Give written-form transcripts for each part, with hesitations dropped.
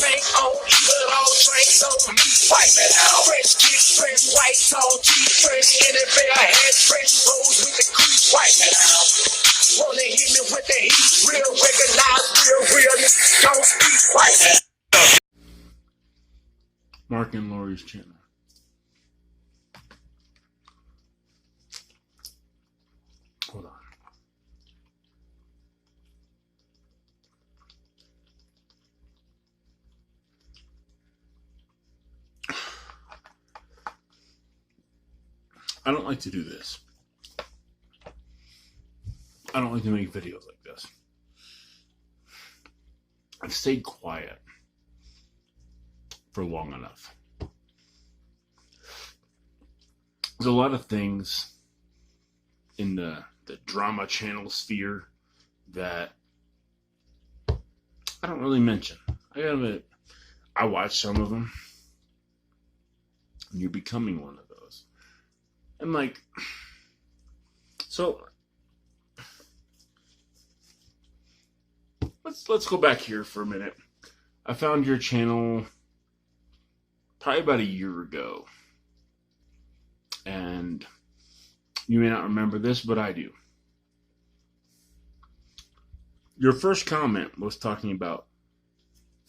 paint on, but all drinks on me. Wipe it out. Fresh kick, fresh white tall teeth, fresh NFL head, fresh rose with the crease. Wipe it out. Wanna hit me with the heat, real recognize, real niggas don't speak. Wipe it out. Mark and Lori's channel. Hold on. I don't like to do this. I don't like to make videos like this. I've stayed quiet for long enough. There's a lot of things in the drama channel sphere that I don't really mention. I gotta admit, I watch some of them, and you're becoming one of those. And like, so let's go back here for a minute. I found your channel probably about a year ago, and you may not remember this, but I do. Your first comment was talking about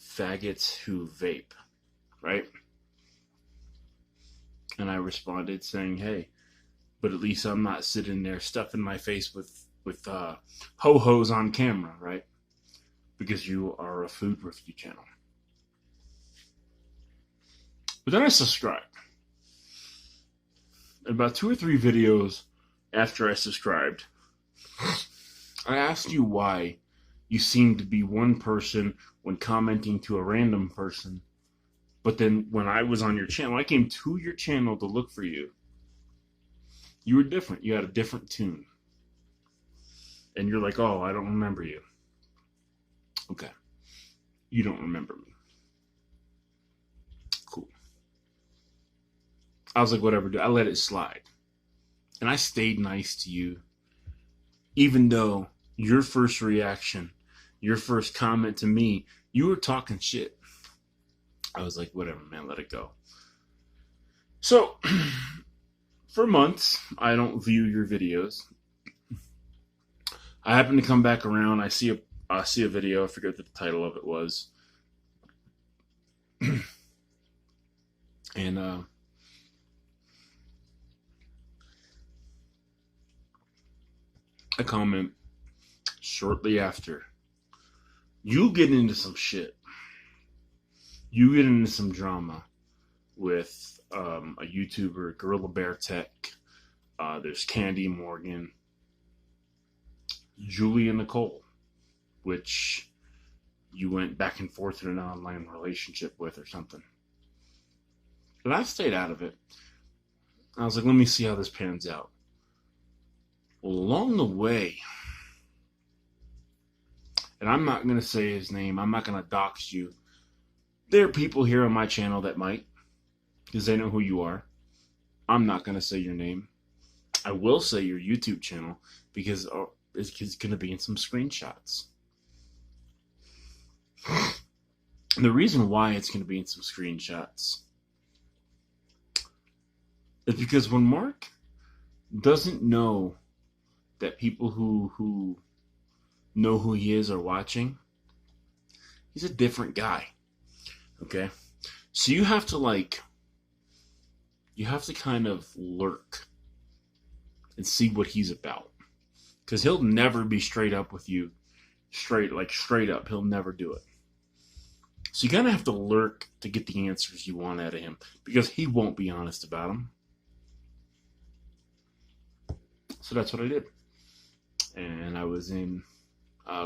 faggots who vape, right? And I responded saying, hey, but at least I'm not sitting there stuffing my face with ho-hos on camera, right? Because you are a food review channel. But then I subscribed. About 2 or 3 videos after I subscribed, I asked you why you seemed to be one person when commenting to a random person, but then when I was on your channel, I came to your channel to look for you. You were different. You had a different tune. And you're like, oh, I don't remember you. Okay. You don't remember me. Cool. I was like, whatever. I let it slide. And I stayed nice to you. Even though your first reaction, your first comment to me, you were talking shit. I was like, whatever, man, let it go. So, for months, I don't view your videos. I happen to come back around. I see a video. I forget what the title of it was. And I comment shortly after. You get into some shit. You get into some drama with a YouTuber, Gorilla Bear Tech. There's Candy Morgan, Julia Nicole, which you went back and forth in an online relationship with or something. But I stayed out of it. I was like, let me see how this pans out. Well, along the way, and I'm not going to say his name, I'm not going to dox you. There are people here on my channel that might, because they know who you are. I'm not going to say your name. I will say your YouTube channel, because it's going to be in some screenshots. And the reason why it's going to be in some screenshots is because when Mark doesn't know that people who know who he is are watching, he's a different guy. Okay? So you have to kind of lurk and see what he's about. Because he'll never be straight up with you. Straight up. He'll never do it. So you kind of have to lurk to get the answers you want out of him. Because he won't be honest about them. So that's what I did. And I was in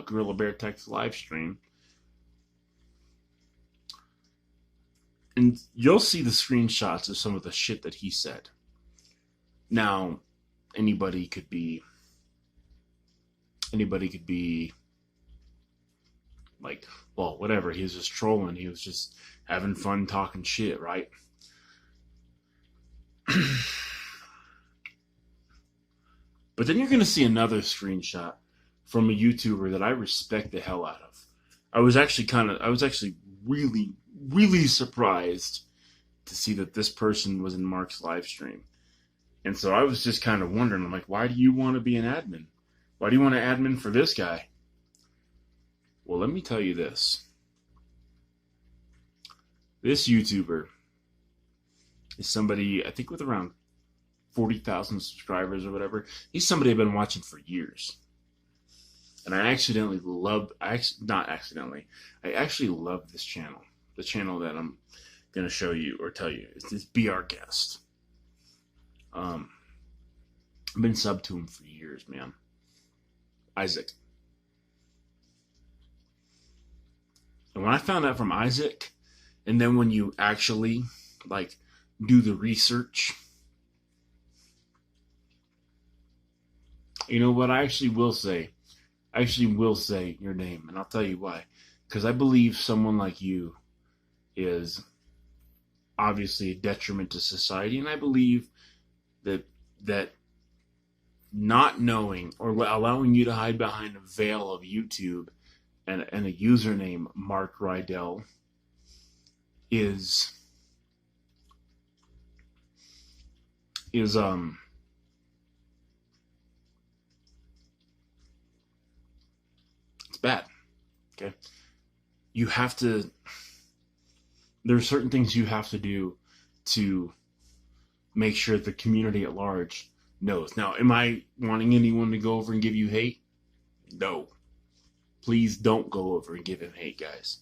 Gorilla Bear Tech's live stream. And you'll see the screenshots of some of the shit that he said. Now, anybody could be like, well, whatever. He was just trolling. He was just having fun talking shit, right? But then you're going to see another screenshot from a YouTuber that I respect the hell out of. I was actually really, really surprised to see that this person was in Mark's live stream. And so I was just kind of wondering, I'm like, why do you want to be an admin? Why do you want to admin for this guy? Well, let me tell you this. This YouTuber is somebody, I think, with around 40,000 subscribers or whatever. He's somebody I've been watching for years. And I actually love this channel. The channel that I'm going to show you or tell you is this Be Our Guest. I've been subbed to him for years, man. Isaac. And when I found out from Isaac, and then when you actually, like, do the research, you know what, I actually will say your name, and I'll tell you why. Because I believe someone like you is obviously a detriment to society, and I believe that not knowing or allowing you to hide behind a veil of YouTube and a username Mark Rydell is it's bad. Okay, you have to. There are certain things you have to do to make sure the community at large knows. Now, am I wanting anyone to go over and give you hate? No. Please don't go over and give him hate, guys.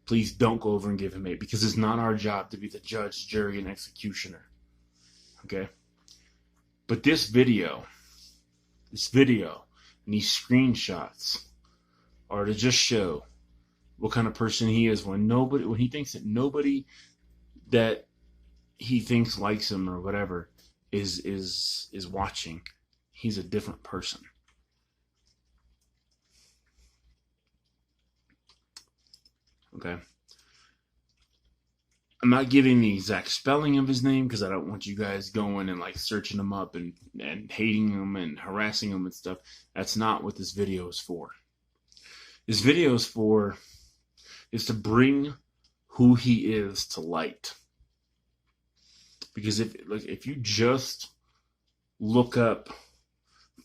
Please don't go over and give him hate, because it's not our job to be the judge, jury, and executioner. Okay? But this video, and these screenshots are to just show what kind of person he is when he thinks that nobody that he thinks likes him or whatever is watching. He's a different person. Okay. I'm not giving the exact spelling of his name because I don't want you guys going and like searching him up and hating him and harassing him and stuff. That's not what this video is for. This video is to bring who he is to light. Because if you just look up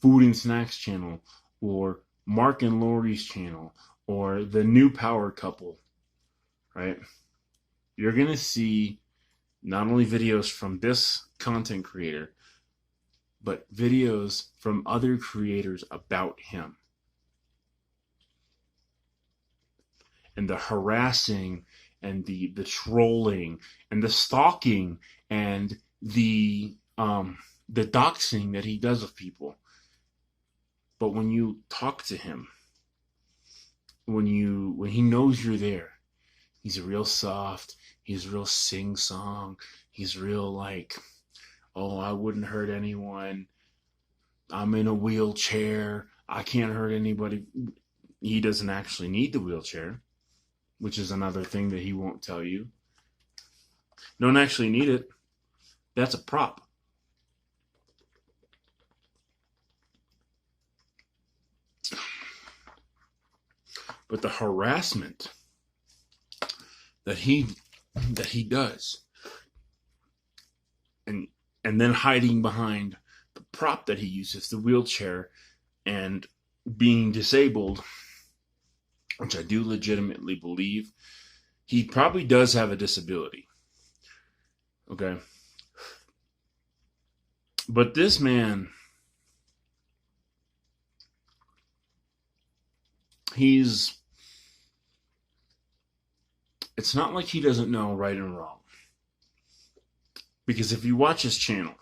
Food and Snacks channel or Mark and Lori's channel or the New Power Couple, right? You're going to see not only videos from this content creator, but videos from other creators about him. And the harassing and the trolling and the stalking and the doxing that he does of people. But when you talk to him, when he knows you're there, he's real soft, he's real sing-song, he's real like, oh, I wouldn't hurt anyone, I'm in a wheelchair, I can't hurt anybody. He doesn't actually need the wheelchair, which is another thing that he won't tell you. Don't actually need it. That's a prop. But the harassment that he does, and then hiding behind the prop that he uses, the wheelchair, and being disabled, which I do legitimately believe, he probably does have a disability. Okay? But this man, it's not like he doesn't know right and wrong. Because if you watch his channel,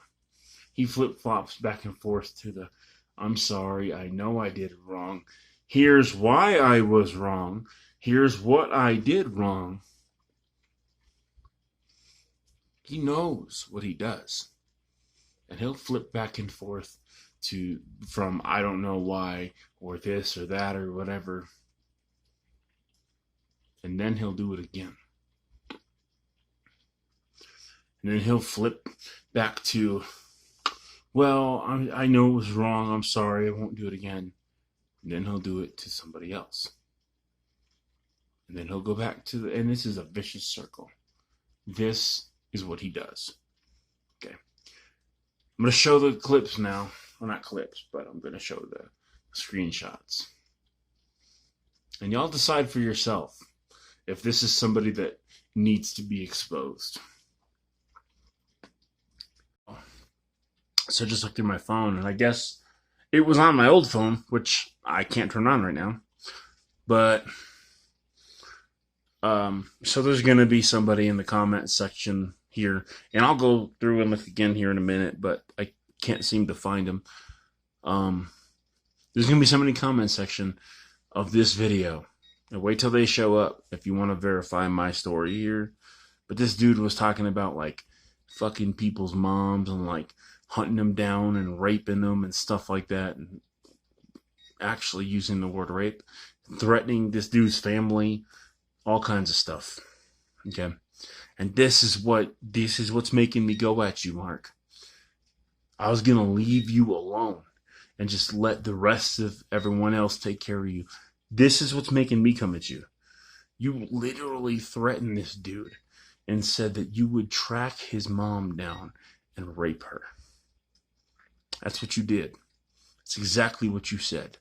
he flip-flops back and forth to the, I'm sorry, I know I did wrong. Here's why I was wrong. Here's what I did wrong. He knows what he does. And he'll flip back and forth from I don't know why, or this or that or whatever. And then he'll do it again. And then he'll flip back to, well, I know it was wrong. I'm sorry. I won't do it again. And then he'll do it to somebody else. And then he'll go back to the, and this is a vicious circle. This is what he does. Okay. I'm going to show the clips now. Well, not clips, but I'm going to show the screenshots. And y'all decide for yourself if this is somebody that needs to be exposed. So I just looked through my phone, and I guess it was on my old phone, which I can't turn on right now. But, so there's going to be somebody in the comment section here, and I'll go through and look again here in a minute, but I can't seem to find them. There's going to be somebody in the comment section of this video. And wait till they show up if you want to verify my story here. But this dude was talking about, like, fucking people's moms and, like, hunting them down and raping them and stuff like that. And actually using the word rape. Threatening this dude's family. All kinds of stuff. Okay? And this is what's making me go at you, Mark. I was going to leave you alone and just let the rest of everyone else take care of you. This is what's making me come at you. You literally threatened this dude and said that you would track his mom down and rape her. That's what you did. That's exactly what you said.